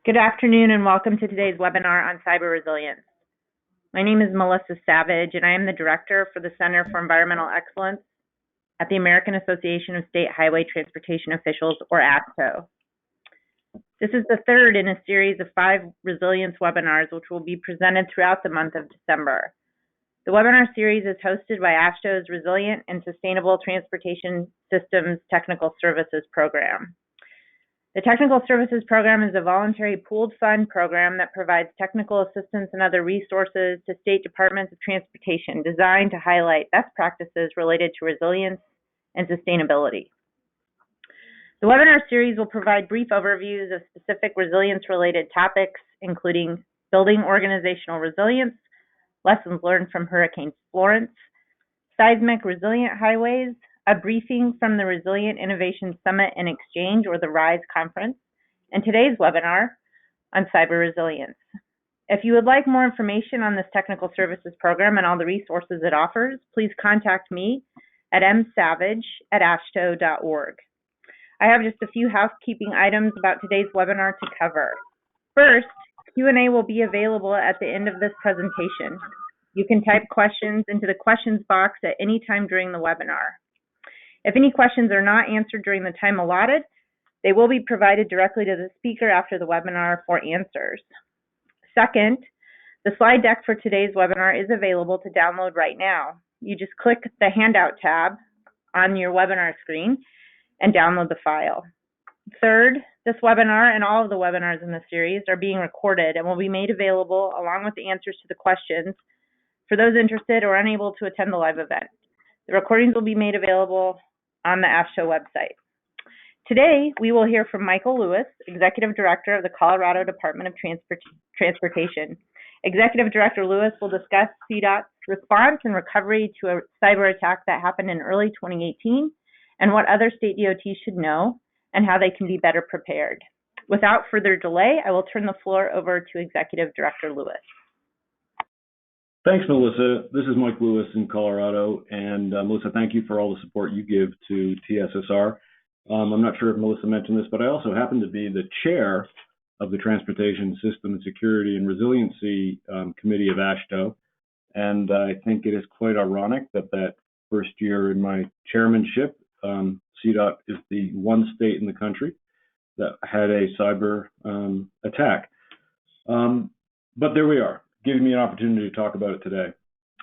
Good afternoon and welcome to today's webinar on cyber resilience. My name is Melissa Savage and I am the Director for the Center for Environmental Excellence at the American Association of State Highway Transportation Officials, or AASHTO. This is the third in a series of 5 resilience webinars which will be presented throughout the month of December. The webinar series is hosted by AASHTO's Resilient and Sustainable Transportation Systems Technical Services Program. The Technical Services Program is a voluntary pooled fund program that provides technical assistance and other resources to state departments of transportation designed to highlight best practices related to resilience and sustainability. The webinar series will provide brief overviews of specific resilience-related topics, including building organizational resilience, lessons learned from Hurricane Florence, seismic resilient highways, a briefing from the Resilient Innovation Summit and Exchange, or the RISE conference, and today's webinar on cyber resilience. If you would like more information on this technical services program and all the resources it offers, please contact me at msavage@ashto.org. I have just a few housekeeping items about today's webinar to cover. First, Q&A will be available at the end of this presentation. You can type questions into the questions box at any time during the webinar. If any questions are not answered during the time allotted, they will be provided directly to the speaker after the webinar for answers. Second, the slide deck for today's webinar is available to download right now. You just click the Handout tab on your webinar screen and download the file. Third, this webinar and all of the webinars in the series are being recorded and will be made available along with the answers to the questions for those interested or unable to attend the live event. The recordings will be made available on the AASHTO website. Today, we will hear from Michael Lewis, Executive Director of the Colorado Department of Transportation. Executive Director Lewis will discuss CDOT's response and recovery to a cyber attack that happened in early 2018 and what other state DOTs should know and how they can be better prepared. Without further delay, I will turn the floor over to Executive Director Lewis. Thanks, Melissa. This is Mike Lewis in Colorado, and Melissa, thank you for all the support you give to TSSR. I'm not sure if Melissa mentioned this, but I also happen to be the chair of the Transportation System Security and Resiliency Committee of AASHTO, and I think it is quite ironic that first year in my chairmanship, CDOT is the one state in the country that had a cyber attack. But there we are, giving me an opportunity to talk about it today.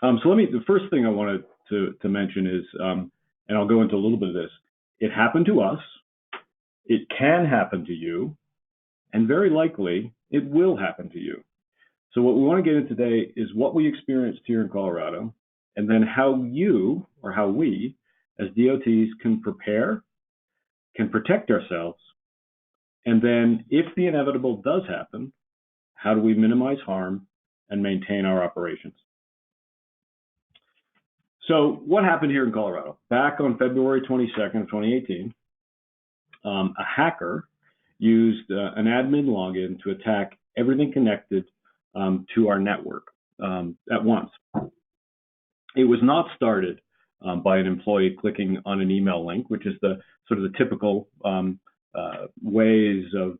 The first thing I wanted to mention is, and I'll go into a little bit of this, it happened to us, it can happen to you, and very likely it will happen to you. So what we want to get into today is what we experienced here in Colorado, and then how you, or how we, as DOTs can prepare, can protect ourselves, and then if the inevitable does happen, how do we minimize harm and maintain our operations? So what happened here in Colorado? Back on February 22nd of 2018, a hacker used an admin login to attack everything connected to our network at once. It was not started by an employee clicking on an email link, which is the sort of the typical ways of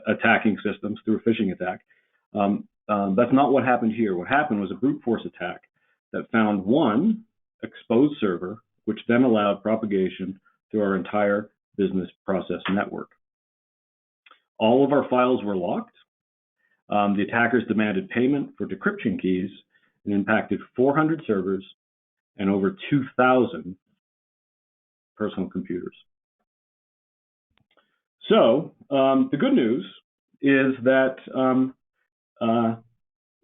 attacking systems through a phishing attack. That's not what happened here. What happened was a brute force attack that found one exposed server, which then allowed propagation through our entire business process network. All of our files were locked. The attackers demanded payment for decryption keys and impacted 400 servers and over 2,000 personal computers. So the good news is that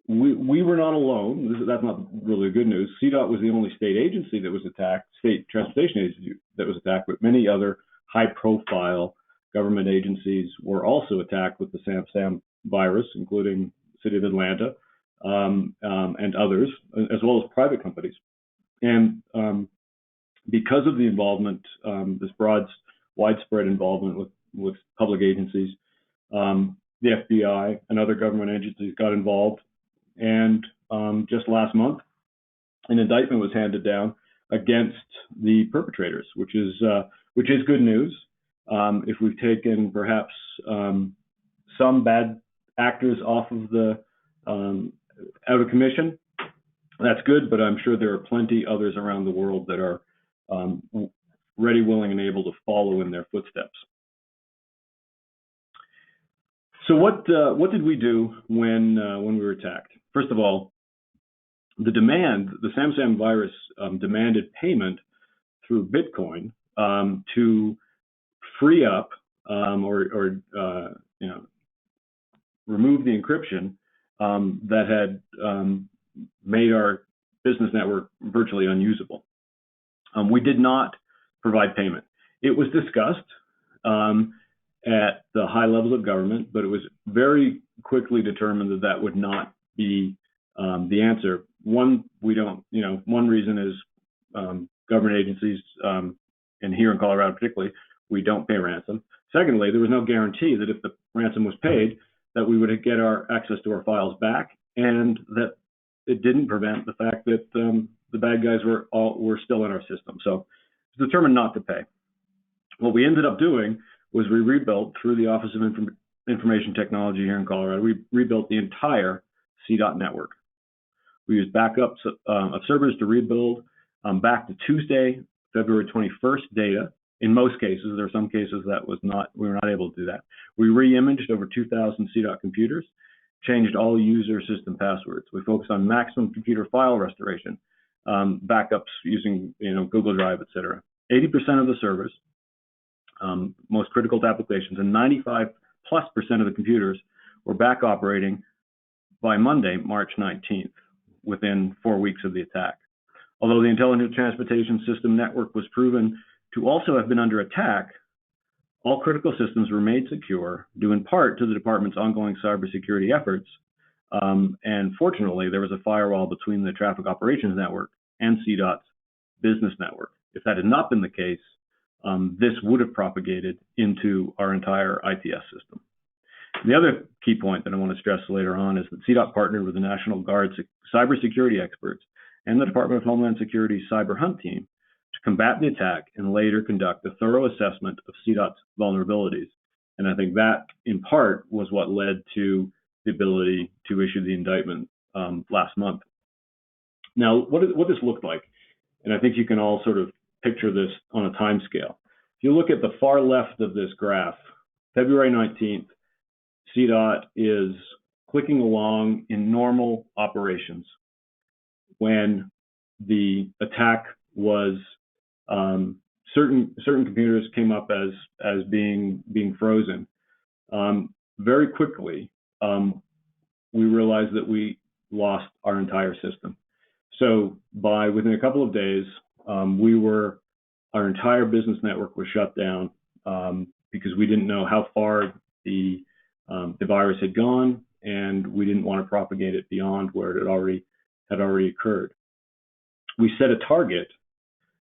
we were not alone. That's not really good news. CDOT was the only state agency that was attacked, state transportation agency that was attacked, but many other high-profile government agencies were also attacked with the SamSam virus, including the City of Atlanta and others, as well as private companies. And because of the involvement, this widespread involvement with public agencies, the FBI and other government agencies got involved. And just last month, an indictment was handed down against the perpetrators, which is good news. If we've taken perhaps some bad actors off of the out of commission. That's good, but I'm sure there are plenty others around the world that are ready, willing, and able to follow in their footsteps. So what did we do when we were attacked? First of all, the SamSam virus demanded payment through Bitcoin to free up or remove the encryption that had made our business network virtually unusable. We did not provide payment. It was discussed at the high levels of government, but it was very quickly determined that that would not be the answer. One reason is government agencies, and here in Colorado particularly, we don't pay ransom. Secondly, there was no guarantee that if the ransom was paid, that we would get our access to our files back, and that it didn't prevent the fact that the bad guys were still in our system. So it's determined not to pay. What we ended up doing was we rebuilt through the Office of Information Technology here in Colorado. We rebuilt the entire CDOT network. We used backups of servers to rebuild back to Tuesday, February 21st data. In most cases, there are some cases that we were not able to do that. We re-imaged over 2,000 CDOT computers, changed all user system passwords. We focused on maximum computer file restoration, backups using Google Drive, et cetera. 80% of the servers, most critical to applications, and 95+% of the computers were back operating by Monday, March 19th, within 4 weeks of the attack. Although the Intelligent Transportation System network was proven to also have been under attack, all critical systems were made secure, due in part to the department's ongoing cybersecurity efforts. And fortunately, there was a firewall between the Traffic Operations Network and CDOT's business network. If that had not been the case, this would have propagated into our entire ITS system. The other key point that I want to stress later on is that CDOT partnered with the National Guard's cybersecurity experts and the Department of Homeland Security's Cyber Hunt team to combat the attack and later conduct a thorough assessment of CDOT's vulnerabilities. And I think that, in part, was what led to the ability to issue the indictment last month. Now, what this looked like, and I think you can all sort of picture this on a time scale. If you look at the far left of this graph, February 19th, CDOT is clicking along in normal operations when the attack was certain computers came up as being frozen. Very quickly, we realized that we lost our entire system. So within a couple of days, our entire business network was shut down because we didn't know how far the virus had gone, and we didn't want to propagate it beyond where it had already occurred. We set a target.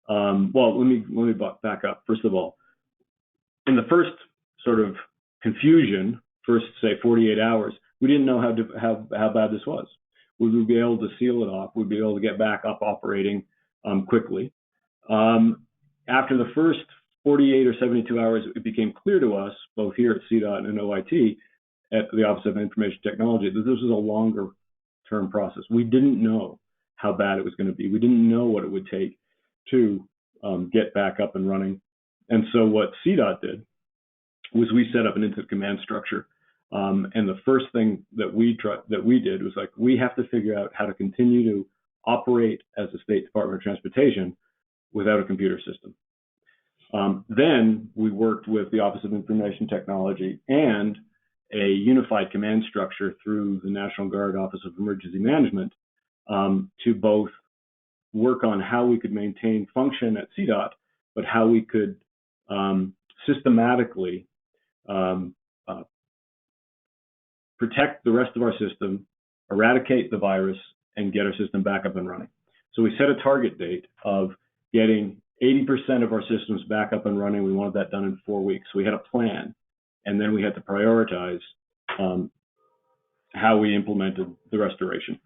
Well, let me back up. First of all, in the first sort of confusion, first say 48 hours, we didn't know how bad this was. Would we be able to seal it off? Would we be able to get back up operating quickly? After the first 48 or 72 hours, it became clear to us, both here at CDOT and OIT, at the Office of Information Technology, that this was a longer term process. We didn't know how bad it was going to be. We didn't know what it would take to get back up and running. And so what CDOT did was we set up an incident command structure. And the first thing that we did was we have to figure out how to continue to operate as a state Department of Transportation without a computer system. Then we worked with the Office of Information Technology and a unified command structure through the National Guard Office of Emergency Management to both work on how we could maintain function at CDOT, but how we could systematically protect the rest of our system, eradicate the virus, and get our system back up and running. So we set a target date of getting 80% of our systems back up and running. We wanted that done in 4 weeks. So we had a plan, and then we had to prioritize how we implemented the restoration.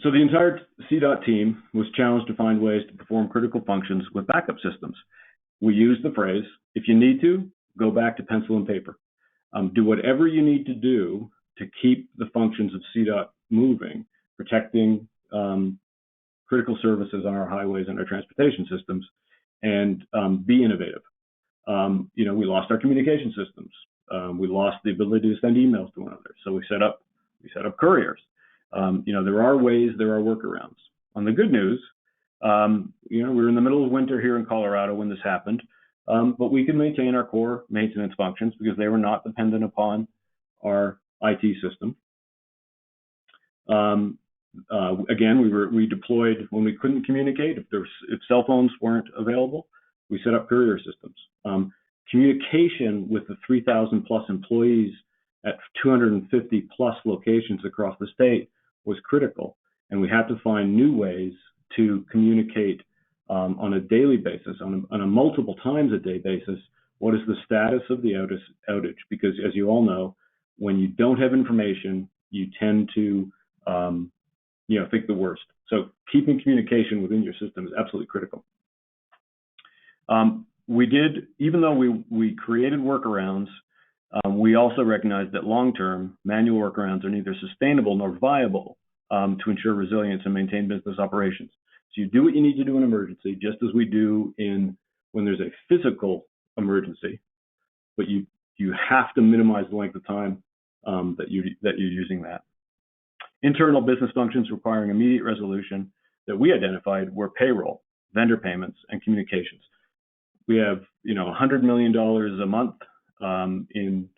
So the entire CDOT team was challenged to find ways to perform critical functions with backup systems. we use the phrase, if you need to, go back to pencil and paper. Do whatever you need to do to keep the functions of CDOT moving, protecting critical services on our highways and our transportation systems, and be innovative. We lost our communication systems. We lost the ability to send emails to one another. So we set up couriers. There are ways, there are workarounds. On the good news, we were in the middle of winter here in Colorado when this happened, but we could maintain our core maintenance functions because they were not dependent upon our IT system. Again, we deployed when we couldn't communicate. If cell phones weren't available, we set up courier systems. Communication with the 3,000 plus employees at 250 plus locations across the state was critical, and we had to find new ways to communicate on a daily basis, on a multiple times a day basis. What is the status of the outage? Because as you all know, when you don't have information, you tend to think the worst. So keeping communication within your system is absolutely critical. Even though we created workarounds, we also recognized that long-term manual workarounds are neither sustainable nor viable to ensure resilience and maintain business operations. So you do what you need to do in emergency, just as we do when there's a physical emergency, but you have to minimize the length of time that you're using that. Internal business functions requiring immediate resolution that we identified were payroll, vendor payments, and communications. We have, $100 million a month in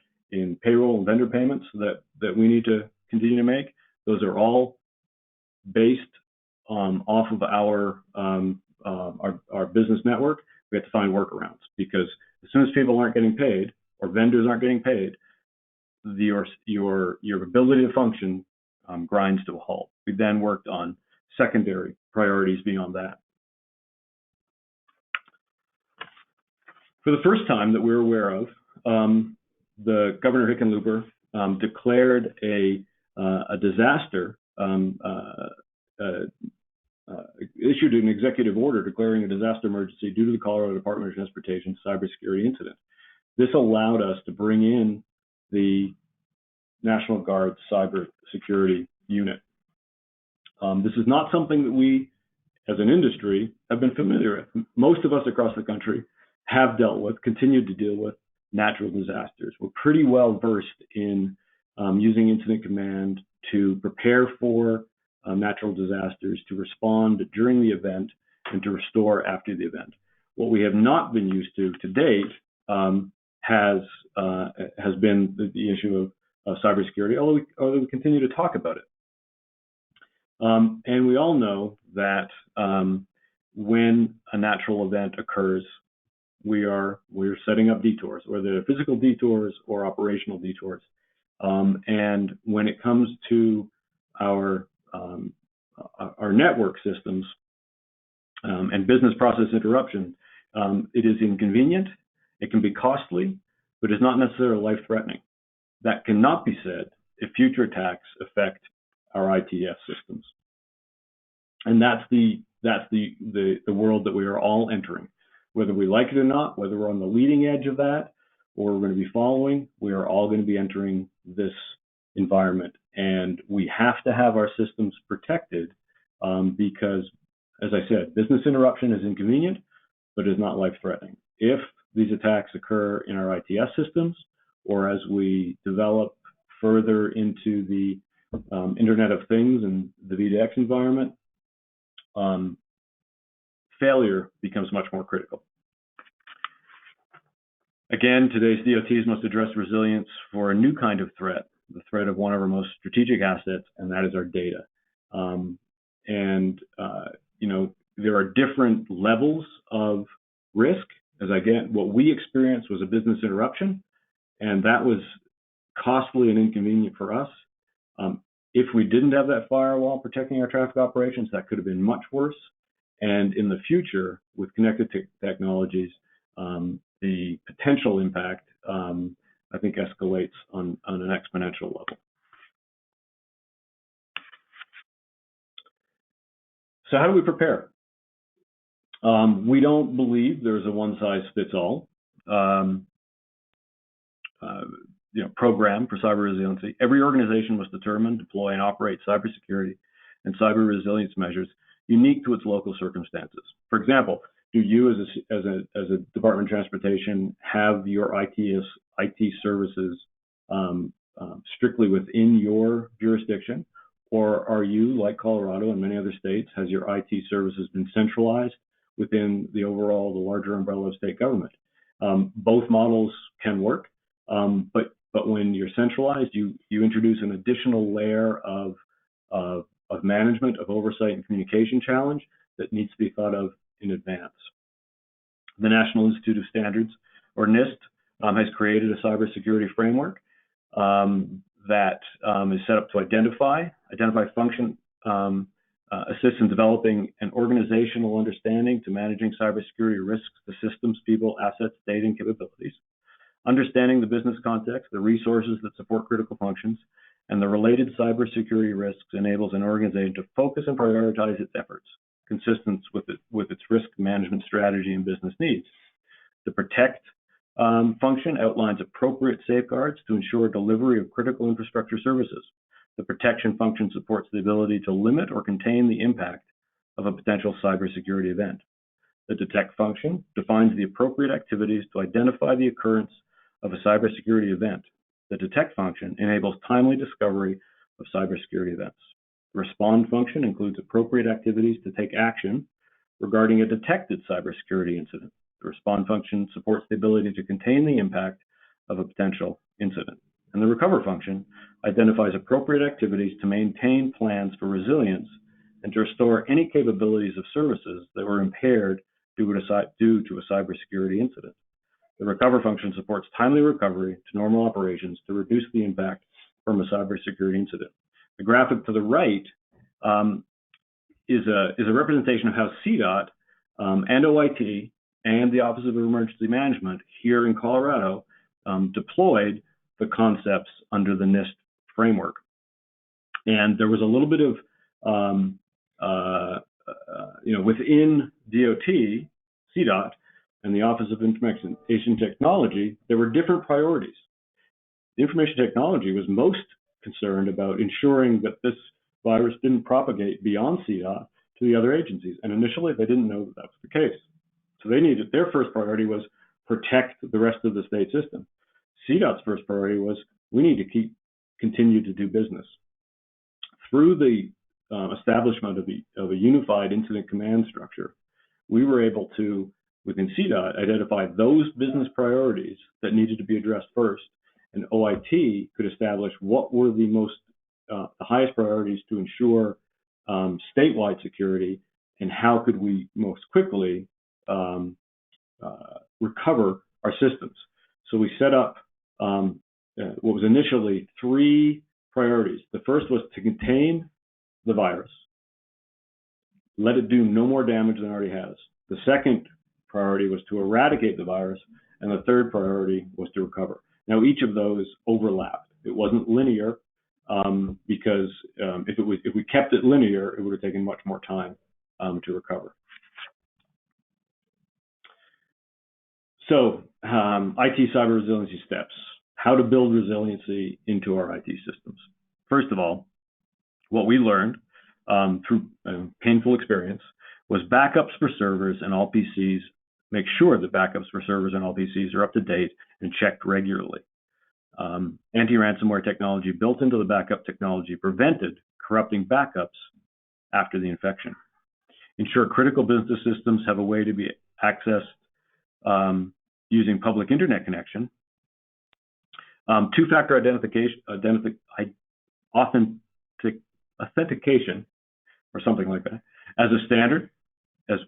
payroll and vendor payments that we need to continue to make. Those are all based off of our business network. We have to find workarounds because as soon as people aren't getting paid or vendors aren't getting paid, your ability to function grinds to a halt. We then worked on secondary priorities beyond that. For the first time that we're aware of, the Governor Hickenlooper declared a disaster, issued an executive order declaring a disaster emergency due to the Colorado Department of Transportation cybersecurity incident. This allowed us to bring in the National Guard cybersecurity unit. This is not something that we, as an industry, have been familiar with. Most of us across the country have dealt with, continued to deal with natural disasters. We're pretty well versed in using incident command to prepare for natural disasters, to respond during the event, and to restore after the event. What we have not been used to date has been the issue of cybersecurity, although we continue to talk about it. And we all know that when a natural event occurs, we're setting up detours, whether they're physical detours or operational detours. And when it comes to our network systems and business process interruption, it is inconvenient, it can be costly, but it's not necessarily life-threatening. That cannot be said if future attacks affect our ITS systems. And that's the world that we are all entering. Whether we like it or not, whether we're on the leading edge of that, or we're going to be following, we are all going to be entering this environment. And we have to have our systems protected because, as I said, business interruption is inconvenient, but is not life-threatening. If these attacks occur in our ITS systems, or as we develop further into the Internet of Things and the V2X environment, failure becomes much more critical. Again, today's DOTs must address resilience for a new kind of threat, the threat of one of our most strategic assets, and that is our data. There are different levels of risk. What we experienced was a business interruption, and that was costly and inconvenient for us. If we didn't have that firewall protecting our traffic operations, that could have been much worse. And in the future, with connected technologies, the potential impact, I think, escalates on an exponential level. So how do we prepare? We don't believe there's a one-size-fits-all program for cyber resiliency. Every organization must determine, deploy, and operate cybersecurity and cyber resilience measures unique to its local circumstances. For example, do you, as a Department of Transportation, have your IT services strictly within your jurisdiction, or are you, like Colorado and many other states, has your IT services been centralized within the larger umbrella of state government? Both models can work, but when you're centralized, you introduce an additional layer of management, of oversight and communication challenge that needs to be thought of in advance. The National Institute of Standards, or NIST, has created a cybersecurity framework that is set up to identify function, assist in developing an organizational understanding to managing cybersecurity risks to systems, people, assets, data, and capabilities. Understanding the business context, the resources that support critical functions, and the related cybersecurity risks enables an organization to focus and prioritize its efforts, consistent with its risk management strategy and business needs. The protect function outlines appropriate safeguards to ensure delivery of critical infrastructure services. The protection function supports the ability to limit or contain the impact of a potential cybersecurity event. The detect function defines the appropriate activities to identify the occurrence of a cybersecurity event. The detect function enables timely discovery of cybersecurity events. The respond function includes appropriate activities to take action regarding a detected cybersecurity incident. The respond function supports the ability to contain the impact of a potential incident. And the recover function identifies appropriate activities to maintain plans for resilience and to restore any capabilities of services that were impaired due to a cybersecurity incident. The recover function supports timely recovery to normal operations to reduce the impact from a cybersecurity incident. The graphic to the right is a representation of how CDOT and OIT and the Office of Emergency Management here in Colorado deployed the concepts under the NIST framework. And there was a little bit of, within DOT, CDOT, and the Office of Information Technology, there were different priorities. The information technology was most concerned about ensuring that this virus didn't propagate beyond CDOT to the other agencies. And initially, they didn't know that that was the case. So their first priority was protect the rest of the state system. CDOT's first priority was, we need to continue to do business. Through the establishment of a unified incident command structure, we were able to, within CDOT, identify those business priorities that needed to be addressed first, and OIT could establish what were the highest priorities to ensure statewide security, and how could we most quickly recover our systems. So we set up what was initially 3 priorities. The first was to contain the virus, let it do no more damage than it already has. The second priority was to eradicate the virus, and the third priority was to recover. Now, each of those overlapped. It wasn't linear because if we kept it linear, it would have taken much more time to recover. So, IT cyber resiliency steps. How to build resiliency into our IT systems. First of all, what we learned through painful experience was backups for servers and all PCs. Make sure that backups for servers and all PCs are up to date and checked regularly. Anti-ransomware technology built into the backup technology prevented corrupting backups after the infection. Ensure critical business systems have a way to be accessed using public internet connection. Two-factor authentication, or something like that, as a standard, as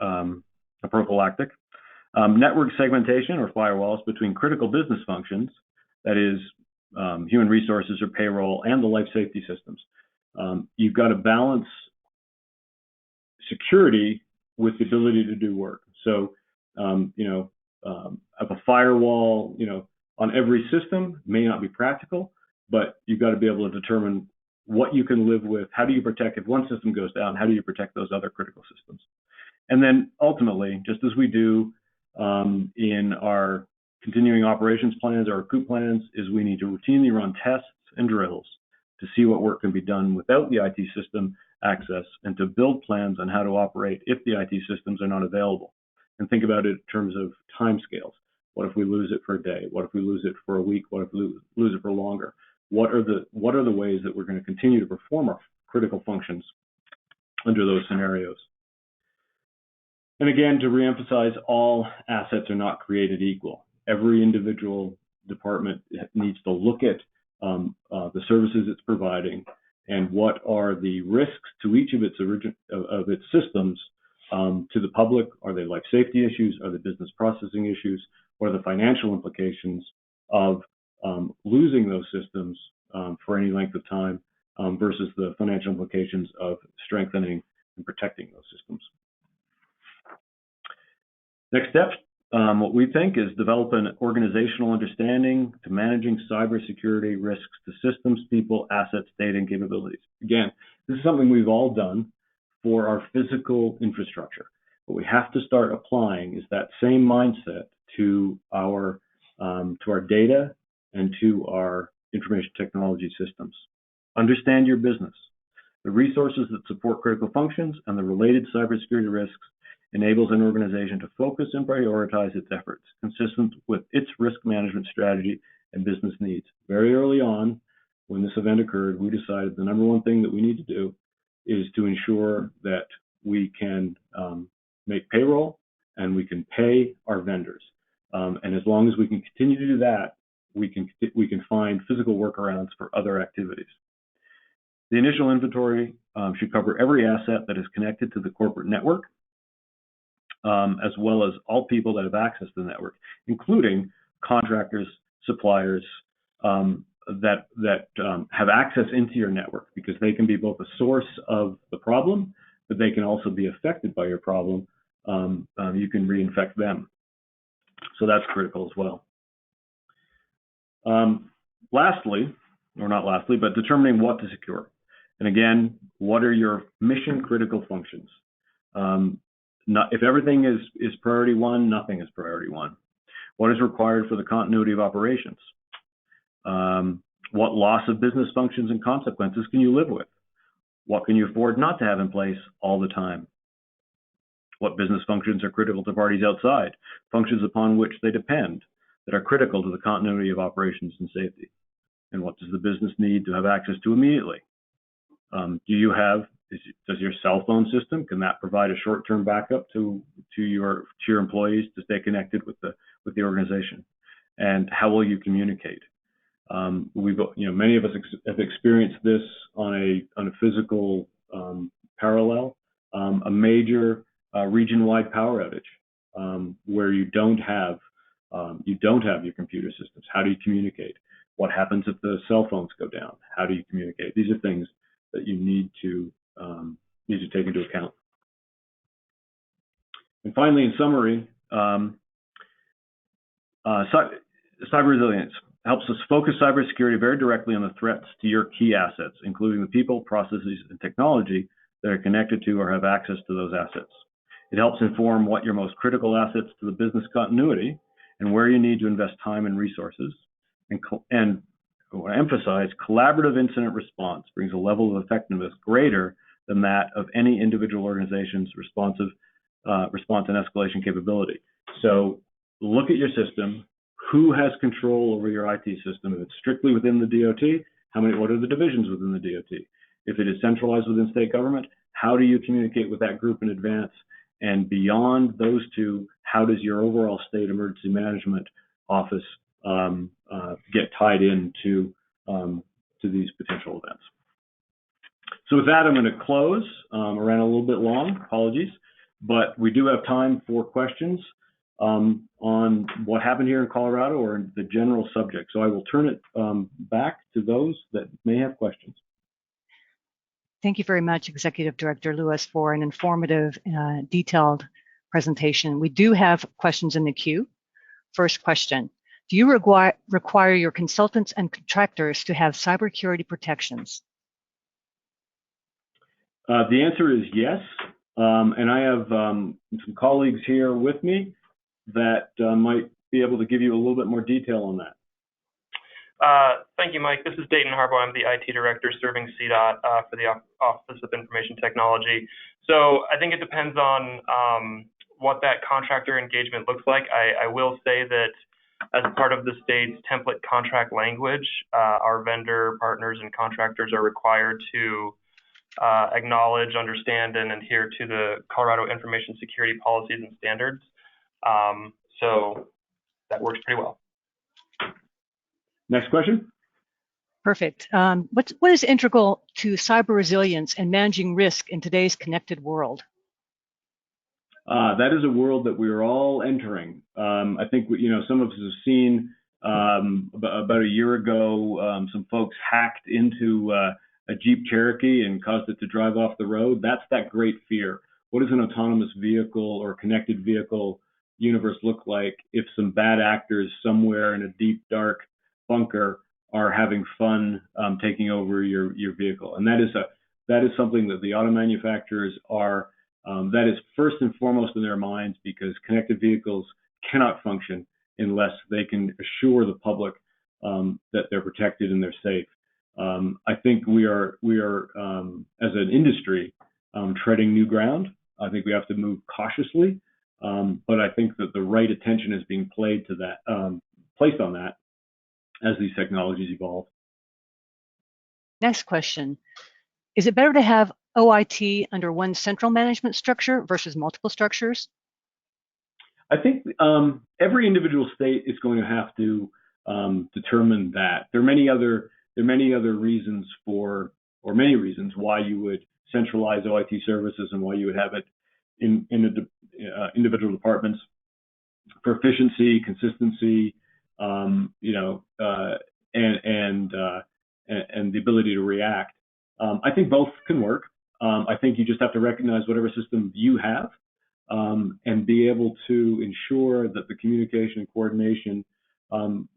a prophylactic. Network segmentation or firewalls between critical business functions, that is, human resources or payroll, and the life safety systems. You've got to balance security with the ability to do work. So, have a firewall, on every system may not be practical, but you've got to be able to determine what you can live with. How do you protect, if one system goes down, how do you protect those other critical systems? And then ultimately, just as we do in our continuing operations plans or COOP plans, is we need to routinely run tests and drills to see what work can be done without the IT system access, and to build plans on how to operate if the IT systems are not available. And think about it in terms of timescales. What if we lose it for a day? What if we lose it for a week? What if we lose it for longer? What are the ways that we're going to continue to perform our critical functions under those scenarios? And again, to reemphasize, all assets are not created equal. Every individual department needs to look at the services it's providing and what are the risks to each of its systems to the public. Are they life safety issues? Are they business processing issues? What are the financial implications of losing those systems for any length of time versus the financial implications of strengthening and protecting those systems? Next step, what we think is develop an organizational understanding to managing cybersecurity risks to systems, people, assets, data, and capabilities. Again, this is something we've all done for our physical infrastructure. What we have to start applying is that same mindset to our data and to our information technology systems. Understand your business. The resources that support critical functions and the related cybersecurity risks enables an organization to focus and prioritize its efforts consistent with its risk management strategy and business needs. Very early on, when this event occurred, we decided the number one thing that we need to do is to ensure that we can make payroll and we can pay our vendors. And as long as we can continue to do that, we can find physical workarounds for other activities. The initial inventory should cover every asset that is connected to the corporate network, as well as all people that have access to the network, including contractors, suppliers that have access into your network, because they can be both a source of the problem, but they can also be affected by your problem. You can reinfect them. So that's critical as well. Lastly, or not lastly, but determining what to secure. And again, what are your mission critical functions? If everything is priority one, nothing is priority one. What is required for the continuity of operations? What loss of business functions and consequences can you live with? What can you afford not to have in place all the time? What business functions are critical to parties outside, functions upon which they depend, that are critical to the continuity of operations and safety? And what does the business need to have access to immediately? Does your cell phone system, can that provide a short-term backup to your employees to stay connected with the organization? And how will you communicate? Many of us have experienced this on a physical parallel, a major region-wide power outage where you don't have your computer systems. How do you communicate? What happens if the cell phones go down? How do you communicate? These are things that you need to take into account. And finally, in summary, cyber resilience helps us focus cybersecurity very directly on the threats to your key assets, including the people, processes, and technology that are connected to or have access to those assets. It helps inform what your most critical assets to the business continuity and where you need to invest time and resources. And I want to emphasize, collaborative incident response brings a level of effectiveness greater than that of any individual organization's response and escalation capability. So look at your system. Who has control over your IT system? If it's strictly within the DOT, what are the divisions within the DOT? If it is centralized within state government, how do you communicate with that group in advance? And beyond those two, how does your overall state emergency management office get tied into these potential events? So with that, I'm going to close. I ran a little bit long, apologies, but we do have time for questions on what happened here in Colorado or the general subject. So I will turn it back to those that may have questions. Thank you very much, Executive Director Lewis, for an informative, detailed presentation. We do have questions in the queue. First question, do you require your consultants and contractors to have cybersecurity protections? The answer is yes. And I have some colleagues here with me that might be able to give you a little bit more detail on that. Thank you, Mike. This is Dayton Harbaugh. I'm the IT director serving CDOT for the Office of Information Technology. So I think it depends on what that contractor engagement looks like. I will say that as part of the state's template contract language, our vendor partners and contractors are required to acknowledge, understand, and adhere to the Colorado information security policies and standards. So that works pretty well. Next question. Perfect. What is integral to cyber resilience and managing risk in today's connected world? That is a world that we are all entering. I think some of us have seen about a year ago, some folks hacked into a Jeep Cherokee and caused it to drive off the road. That's that great fear. What does an autonomous vehicle or connected vehicle universe look like if some bad actors somewhere in a deep, dark bunker are having fun taking over your vehicle? And that is something that the auto manufacturers are. That is first and foremost in their minds, because connected vehicles cannot function unless they can assure the public that they're protected and they're safe. I think we are as an industry treading new ground. I think we have to move cautiously, but I think that the right attention is being placed on that as these technologies evolve. Next question. Is it better to have OIT under one central management structure versus multiple structures? I think every individual state is going to have to determine that. There are many other reasons many reasons why you would centralize OIT services and why you would have it in individual departments for efficiency, consistency, and the ability to react. I think both can work. I think you just have to recognize whatever system you have and be able to ensure that the communication and coordination,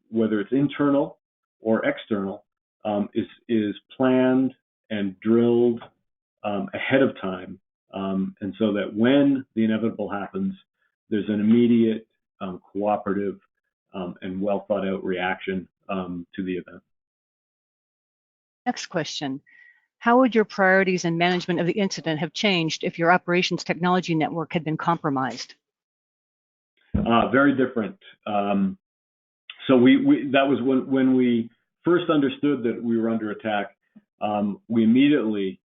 whether it's internal or external, is planned and drilled ahead of time, and so that when the inevitable happens, there's an immediate, cooperative, and well thought out reaction to the event. Next question. How would your priorities and management of the incident have changed if your operations technology network had been compromised? Very different. So that was when we first understood that we were under attack. We immediately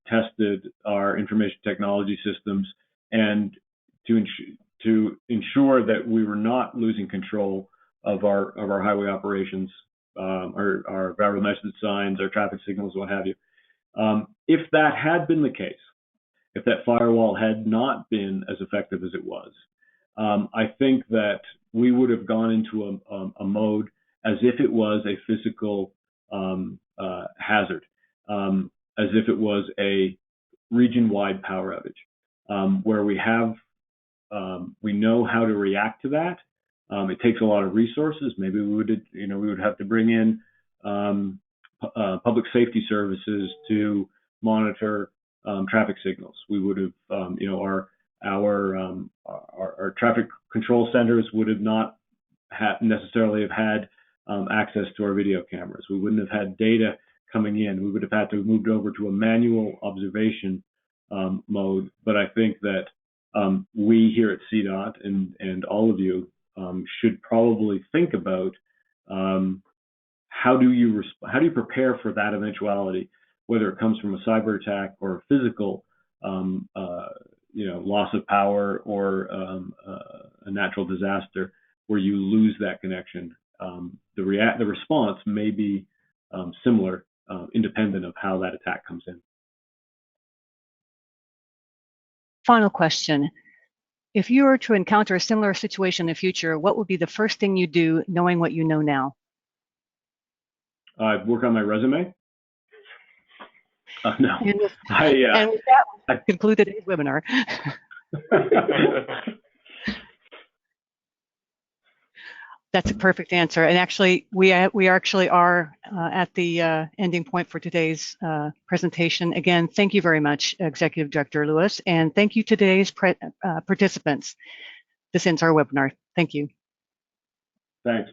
tested our information technology systems, and to ensure that we were not losing control of our highway operations, our driver message signs, our traffic signals, what have you. If that had been the case, if that firewall had not been as effective as it was, I think that we would have gone into a mode as if it was a physical hazard, as if it was a region-wide power outage, where we know how to react to that. It takes a lot of resources. Maybe we would have to bring in public safety services to monitor traffic signals. We would have, our traffic control centers would have not necessarily have had access to our video cameras. We wouldn't have had data coming in. We would have had to have moved over to a manual observation mode. But I think that we here at CDOT and all of you should probably think about how do you prepare for that eventuality, whether it comes from a cyber attack or a physical loss of power or a natural disaster where you lose that connection. The response may be similar, independent of how that attack comes in. Final question. If you were to encounter a similar situation in the future, what would be the first thing you do knowing what you know now? Work on my resume. No. And with that, we conclude today's webinar. That's a perfect answer. And actually, we actually are at the ending point for today's presentation. Again, thank you very much, Executive Director Lewis, and thank you to today's participants. This ends our webinar. Thank you. Thanks.